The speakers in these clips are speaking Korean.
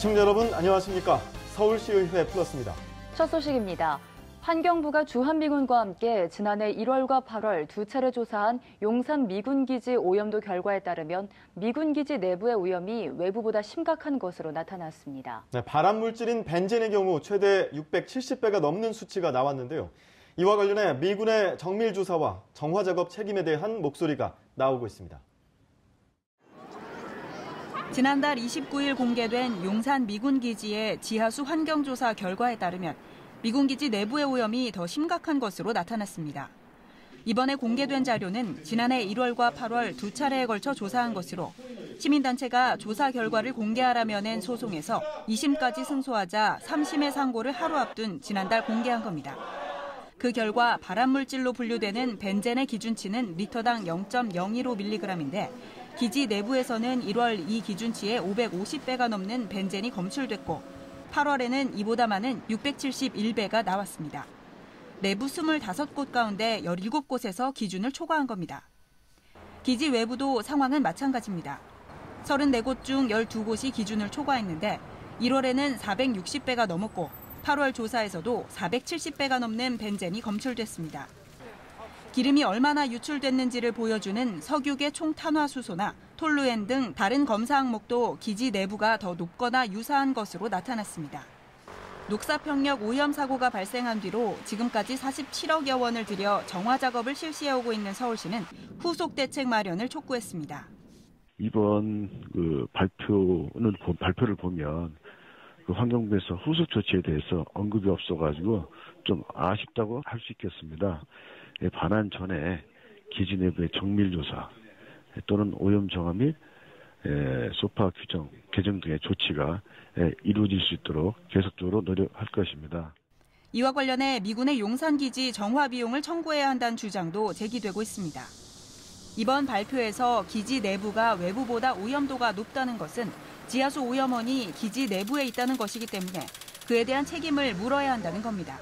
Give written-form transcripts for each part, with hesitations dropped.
시청자 여러분 안녕하십니까? 서울시의회 플러스입니다. 첫 소식입니다. 환경부가 주한미군과 함께 지난해 1월과 8월 두 차례 조사한 용산 미군기지 오염도 결과에 따르면 미군기지 내부의 오염이 외부보다 심각한 것으로 나타났습니다. 네, 발암물질인 벤젠의 경우 최대 670배가 넘는 수치가 나왔는데요. 이와 관련해 미군의 정밀 조사와 정화 작업 책임에 대한 목소리가 나오고 있습니다. 지난달 29일 공개된 용산 미군기지의 지하수 환경조사 결과에 따르면 미군기지 내부의 오염이 더 심각한 것으로 나타났습니다. 이번에 공개된 자료는 지난해 1월과 8월 두 차례에 걸쳐 조사한 것으로 시민단체가 조사 결과를 공개하라며 낸 소송에서 2심까지 승소하자 3심의 상고를 하루 앞둔 지난달 공개한 겁니다. 그 결과 발암물질로 분류되는 벤젠의 기준치는 리터당 0.015mg인데 기지 내부에서는 1월 이 기준치의 550배가 넘는 벤젠이 검출됐고 8월에는 이보다 많은 671배가 나왔습니다. 내부 25곳 가운데 17곳에서 기준을 초과한 겁니다. 기지 외부도 상황은 마찬가지입니다. 34곳 중 12곳이 기준을 초과했는데 1월에는 460배가 넘었고 8월 조사에서도 470배가 넘는 벤젠이 검출됐습니다. 기름이 얼마나 유출됐는지를 보여주는 석유계 총탄화수소나 톨루엔 등 다른 검사 항목도 기지 내부가 더 높거나 유사한 것으로 나타났습니다. 녹사평역 오염 사고가 발생한 뒤로 지금까지 47억여 원을 들여 정화 작업을 실시해오고 있는 서울시는 후속 대책 마련을 촉구했습니다. 이번 발표를 보면 환경부에서 후속 조치에 대해서 언급이 없어가지고 좀 아쉽다고 할 수 있겠습니다. 반환 전에 기지 내부의 정밀조사 또는 오염 정화 및 소파 규정, 개정 등의 조치가 이루어질 수 있도록 계속적으로 노력할 것입니다. 이와 관련해 미군의 용산기지 정화 비용을 청구해야 한다는 주장도 제기되고 있습니다. 이번 발표에서 기지 내부가 외부보다 오염도가 높다는 것은 지하수 오염원이 기지 내부에 있다는 것이기 때문에 그에 대한 책임을 물어야 한다는 겁니다.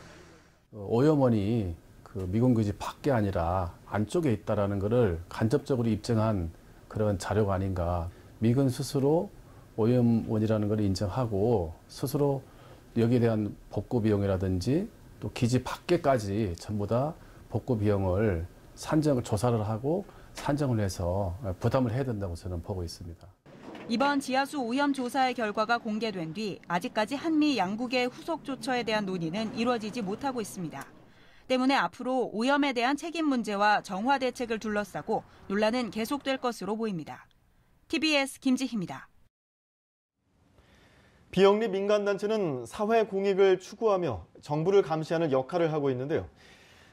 오염원이 미군기지 밖에 아니라 안쪽에 있다는 것을 간접적으로 입증한 그런 자료가 아닌가. 미군 스스로 오염원이라는 걸 인정하고 스스로 여기에 대한 복구 비용이라든지 또 기지 밖에까지 전부 다 복구 비용을 조사를 하고 산정을 해서 부담을 해야 된다고 저는 보고 있습니다. 이번 지하수 오염 조사의 결과가 공개된 뒤 아직까지 한미 양국의 후속 조처에 대한 논의는 이루어지지 못하고 있습니다. 때문에 앞으로 오염에 대한 책임 문제와 정화 대책을 둘러싸고 논란은 계속될 것으로 보입니다. TBS 김지희입니다. 비영리 민간단체는 사회 공익을 추구하며 정부를 감시하는 역할을 하고 있는데요.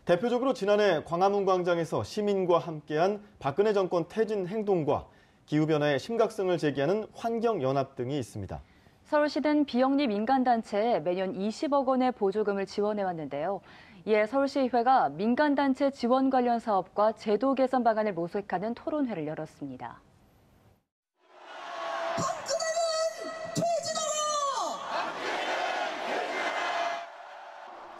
대표적으로 지난해 광화문 광장에서 시민과 함께한 박근혜 정권 퇴진 행동과 기후변화의 심각성을 제기하는 환경연합 등이 있습니다. 서울시는 비영리 민간단체에 매년 20억 원의 보조금을 지원해왔는데요. 이에 서울시의회가 민간단체 지원 관련 사업과 제도 개선 방안을 모색하는 토론회를 열었습니다.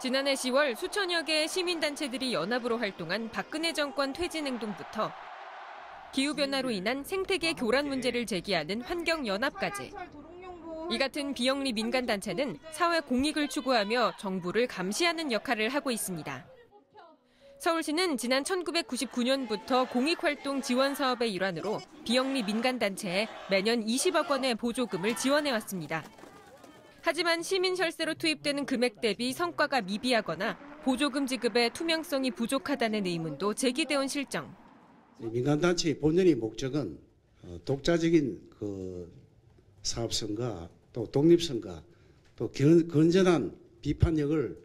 지난해 10월 수천여 개의 시민단체들이 연합으로 활동한 박근혜 정권 퇴진 행동부터 기후변화로 인한 생태계 교란 문제를 제기하는 환경연합까지 이 같은 비영리 민간단체는 사회 공익을 추구하며 정부를 감시하는 역할을 하고 있습니다. 서울시는 지난 1999년부터 공익활동 지원 사업의 일환으로 비영리 민간단체에 매년 20억 원의 보조금을 지원해왔습니다. 하지만 시민 혈세로 투입되는 금액 대비 성과가 미비하거나 보조금 지급의 투명성이 부족하다는 의문도 제기돼온 실정. 민간단체의 본연의 목적은 독자적인 사업성과 또 독립성과 또 건전한 비판력을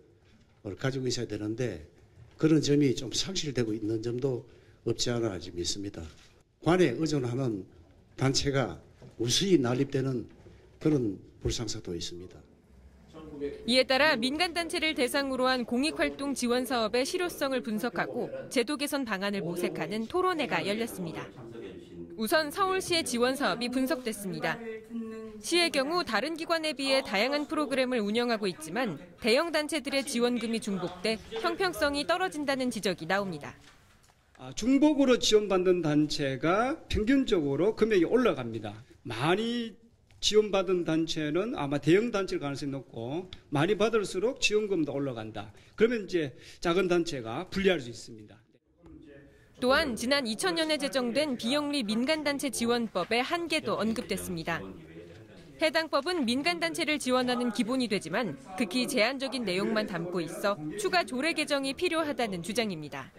가지고 있어야 되는데 그런 점이 좀 상실되고 있는 점도 없지 않아 믿습니다. 관에 의존하는 단체가 우수히 난립되는 그런 불상사도 있습니다. 이에 따라 민간단체를 대상으로 한 공익활동 지원 사업의 실효성을 분석하고 제도 개선 방안을 모색하는 토론회가 열렸습니다. 우선 서울시의 지원 사업이 분석됐습니다. 시의 경우 다른 기관에 비해 다양한 프로그램을 운영하고 있지만 대형 단체들의 지원금이 중복돼 형평성이 떨어진다는 지적이 나옵니다. 중복으로 지원받는 단체가 평균적으로 금액이 올라갑니다. 많이 지원받은 단체는 아마 대형 단체일 가능성이 높고 많이 받을수록 지원금도 올라간다. 그러면 이제 작은 단체가 불리할 수 있습니다. 또한 지난 2000년에 제정된 비영리 민간단체 지원법의 한계도 언급됐습니다. 해당 법은 민간단체를 지원하는 기본이 되지만 극히 제한적인 내용만 담고 있어 추가 조례 개정이 필요하다는 주장입니다.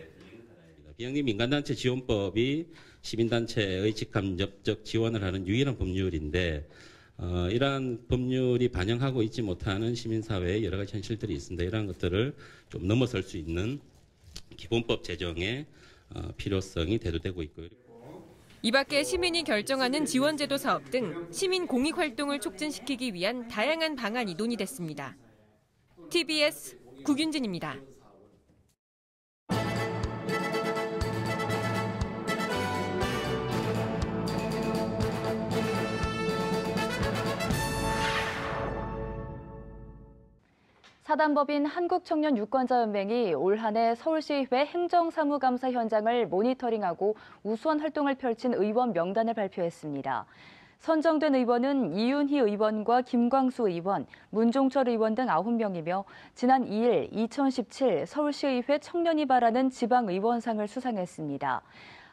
비영리 민간단체 지원법이 시민단체의 직간접적 지원을 하는 유일한 법률인데 이러한 법률이 반영하고 있지 못하는 시민사회의 여러 가지 현실들이 있습니다. 이러한 것들을 좀 넘어설 수 있는 기본법 제정의 필요성이 대두되고 있고요. 이 밖에 시민이 결정하는 지원제도 사업 등 시민 공익 활동을 촉진시키기 위한 다양한 방안이 논의됐습니다. TBS 구균진입니다. 사단법인 한국청년유권자연맹이 올 한 해 서울시의회 행정사무감사 현장을 모니터링하고 우수한 활동을 펼친 의원 명단을 발표했습니다. 선정된 의원은 이윤희 의원과 김광수 의원, 문종철 의원 등 9명이며 지난 2일 2017 서울시의회 청년이 바라는 지방의원상을 수상했습니다.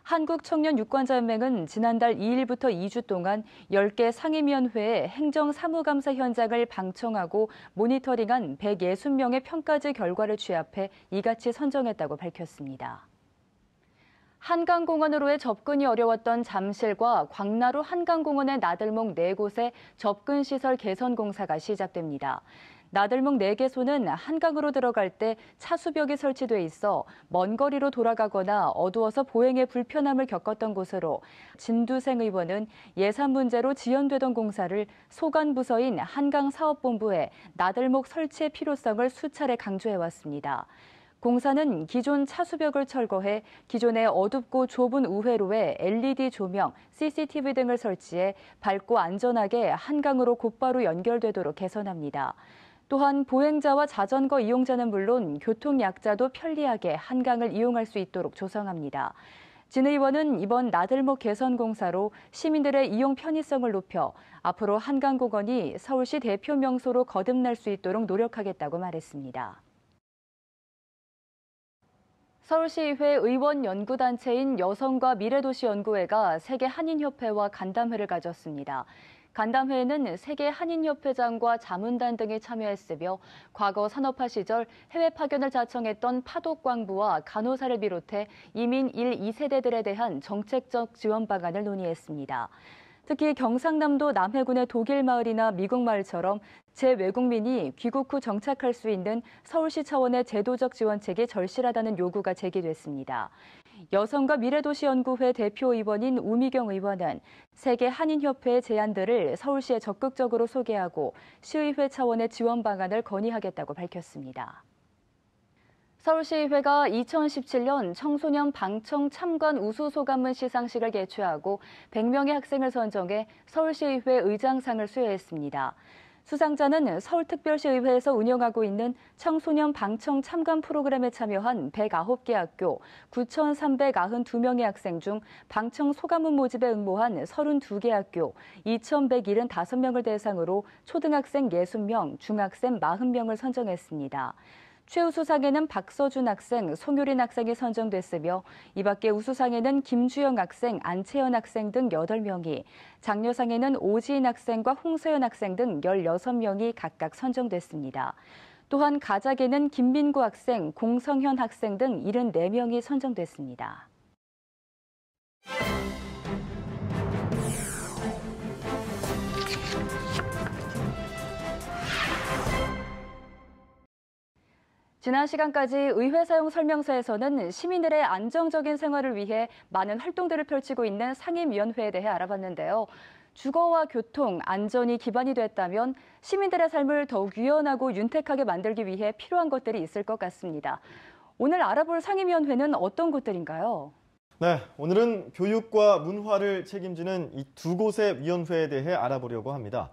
한국청년유권자연맹은 지난달 2일부터 2주 동안 10개 상임위원회의 행정사무감사 현장을 방청하고 모니터링한 160명의 평가지 결과를 취합해 이같이 선정했다고 밝혔습니다. 한강공원으로의 접근이 어려웠던 잠실과 광나루 한강공원의 나들목 4곳의 접근시설 개선 공사가 시작됩니다. 나들목 4개소는 한강으로 들어갈 때 차수벽이 설치돼 있어 먼 거리로 돌아가거나 어두워서 보행에 불편함을 겪었던 곳으로 진두생 의원은 예산 문제로 지연되던 공사를 소관부서인 한강사업본부에 나들목 설치의 필요성을 수차례 강조해왔습니다. 공사는 기존 차수벽을 철거해 기존의 어둡고 좁은 우회로에 LED 조명, CCTV 등을 설치해 밝고 안전하게 한강으로 곧바로 연결되도록 개선합니다. 또한 보행자와 자전거 이용자는 물론 교통약자도 편리하게 한강을 이용할 수 있도록 조성합니다. 진 의원은 이번 나들목 개선 공사로 시민들의 이용 편의성을 높여 앞으로 한강공원이 서울시 대표 명소로 거듭날 수 있도록 노력하겠다고 말했습니다. 서울시의회 의원연구단체인 여성과 미래도시연구회가 세계 한인협회와 간담회를 가졌습니다. 간담회에는 세계 한인협회장과 자문단 등이 참여했으며 과거 산업화 시절 해외 파견을 자청했던 파독광부와 간호사를 비롯해 이민 1, 2세대들에 대한 정책적 지원 방안을 논의했습니다. 특히 경상남도 남해군의 독일 마을이나 미국 마을처럼 재외국민이 귀국 후 정착할 수 있는 서울시 차원의 제도적 지원책이 절실하다는 요구가 제기됐습니다. 여성과 미래도시연구회 대표 의원인 우미경 의원은 세계 한인협회의 제안들을 서울시에 적극적으로 소개하고 시의회 차원의 지원 방안을 건의하겠다고 밝혔습니다. 서울시의회가 2017년 청소년 방청 참관 우수소감문 시상식을 개최하고 100명의 학생을 선정해 서울시의회 의장상을 수여했습니다. 수상자는 서울특별시의회에서 운영하고 있는 청소년 방청 참관 프로그램에 참여한 109개 학교 9,392명의 학생 중 방청 소감문 모집에 응모한 32개 학교 2,175명을 대상으로 초등학생 60명, 중학생 40명을 선정했습니다. 최우수상에는 박서준 학생, 송유린 학생이 선정됐으며 이 밖에 우수상에는 김주영 학생, 안채연 학생 등 8명이, 장려상에는 오지인 학생과 홍서연 학생 등 16명이 각각 선정됐습니다. 또한 가작에는 김민구 학생, 공성현 학생 등 74명이 선정됐습니다. 지난 시간까지 의회 사용 설명서에서는 시민들의 안정적인 생활을 위해 많은 활동들을 펼치고 있는 상임위원회에 대해 알아봤는데요. 주거와 교통, 안전이 기반이 됐다면 시민들의 삶을 더욱 유연하고 윤택하게 만들기 위해 필요한 것들이 있을 것 같습니다. 오늘 알아볼 상임위원회는 어떤 곳들인가요? 네, 오늘은 교육과 문화를 책임지는 이 두 곳의 위원회에 대해 알아보려고 합니다.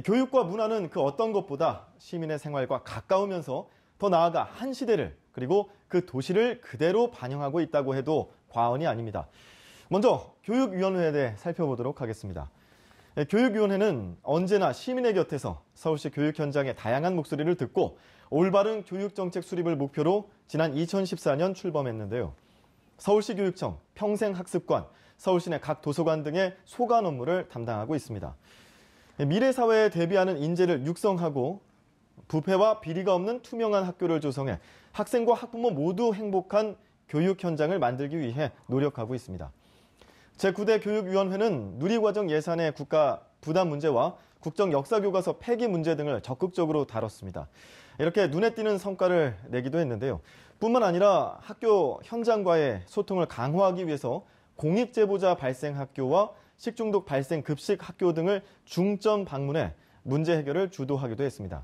교육과 문화는 그 어떤 것보다 시민의 생활과 가까우면서 더 나아가 한 시대를 그리고 그 도시를 그대로 반영하고 있다고 해도 과언이 아닙니다. 먼저 교육위원회에 대해 살펴보도록 하겠습니다. 교육위원회는 언제나 시민의 곁에서 서울시 교육 현장의 다양한 목소리를 듣고 올바른 교육정책 수립을 목표로 지난 2014년 출범했는데요. 서울시 교육청, 평생학습관, 서울시내 각 도서관 등의 소관 업무를 담당하고 있습니다. 미래 사회에 대비하는 인재를 육성하고 부패와 비리가 없는 투명한 학교를 조성해 학생과 학부모 모두 행복한 교육 현장을 만들기 위해 노력하고 있습니다. 제9대 교육위원회는 누리과정 예산의 국가 부담 문제와 국정 역사교과서 폐기 문제 등을 적극적으로 다뤘습니다. 이렇게 눈에 띄는 성과를 내기도 했는데요. 뿐만 아니라 학교 현장과의 소통을 강화하기 위해서 공익제보자 발생 학교와 식중독 발생 급식 학교 등을 중점 방문해 문제 해결을 주도하기도 했습니다.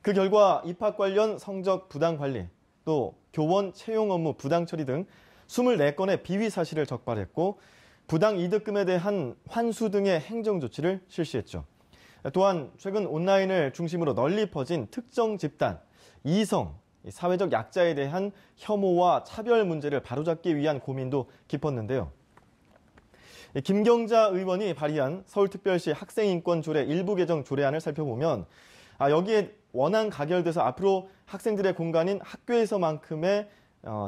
그 결과 입학 관련 성적 부당 관리, 또 교원 채용 업무 부당 처리 등 24건의 비위 사실을 적발했고 부당 이득금에 대한 환수 등의 행정 조치를 실시했죠. 또한 최근 온라인을 중심으로 널리 퍼진 특정 집단, 이성, 사회적 약자에 대한 혐오와 차별 문제를 바로잡기 위한 고민도 깊었는데요. 김경자 의원이 발의한 서울특별시 학생인권조례 일부 개정 조례안을 살펴보면 여기에 원안 가결돼서 앞으로 학생들의 공간인 학교에서만큼의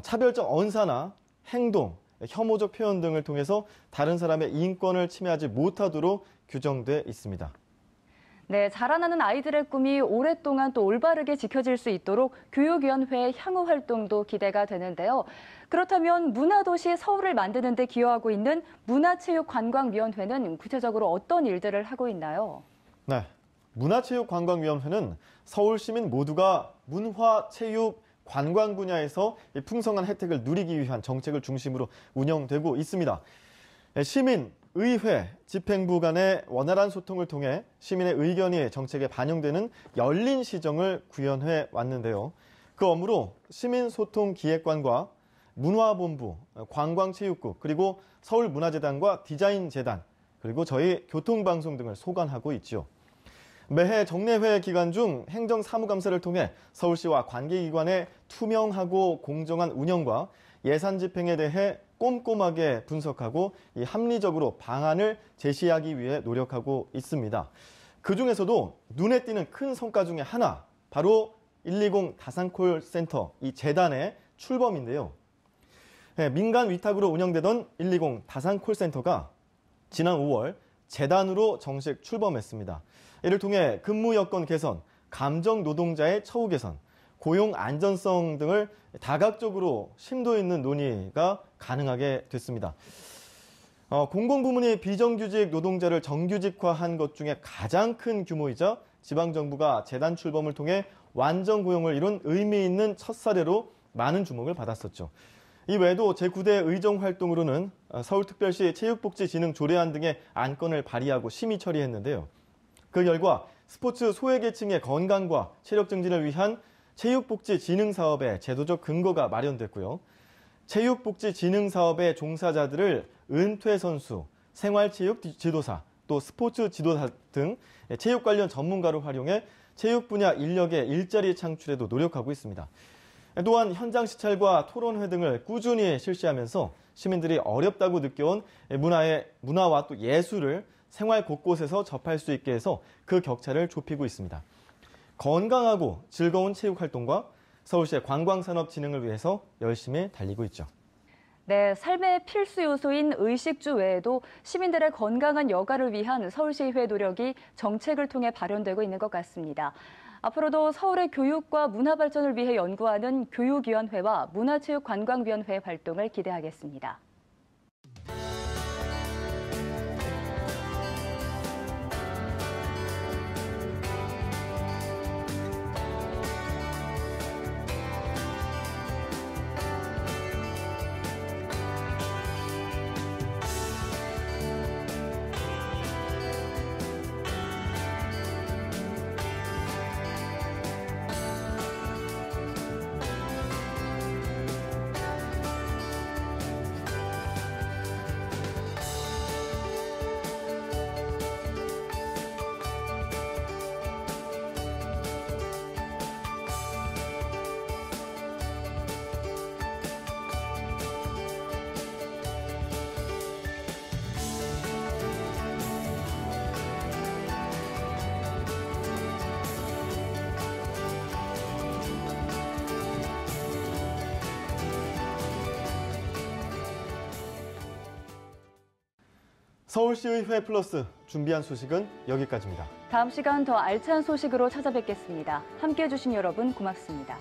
차별적 언사나 행동, 혐오적 표현 등을 통해서 다른 사람의 인권을 침해하지 못하도록 규정돼 있습니다. 네, 자라나는 아이들의 꿈이 오랫동안 또 올바르게 지켜질 수 있도록 교육위원회의 향후 활동도 기대가 되는데요. 그렇다면 문화도시 서울을 만드는 데 기여하고 있는 문화체육관광위원회는 구체적으로 어떤 일들을 하고 있나요? 네, 문화체육관광위원회는 서울 시민 모두가 문화, 체육, 관광 분야에서 풍성한 혜택을 누리기 위한 정책을 중심으로 운영되고 있습니다. 시민, 의회, 집행부 간의 원활한 소통을 통해 시민의 의견이 정책에 반영되는 열린 시정을 구현해 왔는데요. 그 업무로 시민소통기획관과 문화본부, 관광체육국, 그리고 서울문화재단과 디자인재단, 그리고 저희 교통방송 등을 소관하고 있죠. 매해 정례회 기간 중 행정사무감사를 통해 서울시와 관계기관의 투명하고 공정한 운영과 예산 집행에 대해 꼼꼼하게 분석하고 합리적으로 방안을 제시하기 위해 노력하고 있습니다. 그중에서도 눈에 띄는 큰 성과 중에 하나, 바로 120 다산콜센터 이 재단의 출범인데요. 민간 위탁으로 운영되던 120 다산콜센터가 지난 5월 재단으로 정식 출범했습니다. 이를 통해 근무 여건 개선, 감정 노동자의 처우 개선, 고용 안전성 등을 다각적으로 심도 있는 논의가 가능하게 됐습니다. 공공부문이 비정규직 노동자를 정규직화한 것 중에 가장 큰 규모이자 지방정부가 재단 출범을 통해 완전 고용을 이룬 의미 있는 첫 사례로 많은 주목을 받았었죠. 이 외에도 제9대 의정 활동으로는 서울특별시 체육복지진흥 조례안 등의 안건을 발의하고 심의 처리했는데요. 그 결과 스포츠 소외계층의 건강과 체력 증진을 위한 체육복지진흥사업의 제도적 근거가 마련됐고요. 체육복지진흥사업의 종사자들을 은퇴 선수, 생활체육 지도사, 또 스포츠 지도사 등 체육 관련 전문가로 활용해 체육 분야 인력의 일자리 창출에도 노력하고 있습니다. 또한 현장 시찰과 토론회 등을 꾸준히 실시하면서 시민들이 어렵다고 느껴온 문화와 또 예술을 생활 곳곳에서 접할 수 있게 해서 그 격차를 좁히고 있습니다. 건강하고 즐거운 체육 활동과 서울시의 관광산업 진흥을 위해서 열심히 달리고 있죠. 네, 삶의 필수 요소인 의식주 외에도 시민들의 건강한 여가를 위한 서울시의회 노력이 정책을 통해 발현되고 있는 것 같습니다. 앞으로도 서울의 교육과 문화 발전을 위해 연구하는 교육위원회와 문화체육관광위원회 활동을 기대하겠습니다. 서울시의회 플러스 준비한 소식은 여기까지입니다. 다음 시간 더 알찬 소식으로 찾아뵙겠습니다. 함께해 주신 여러분 고맙습니다.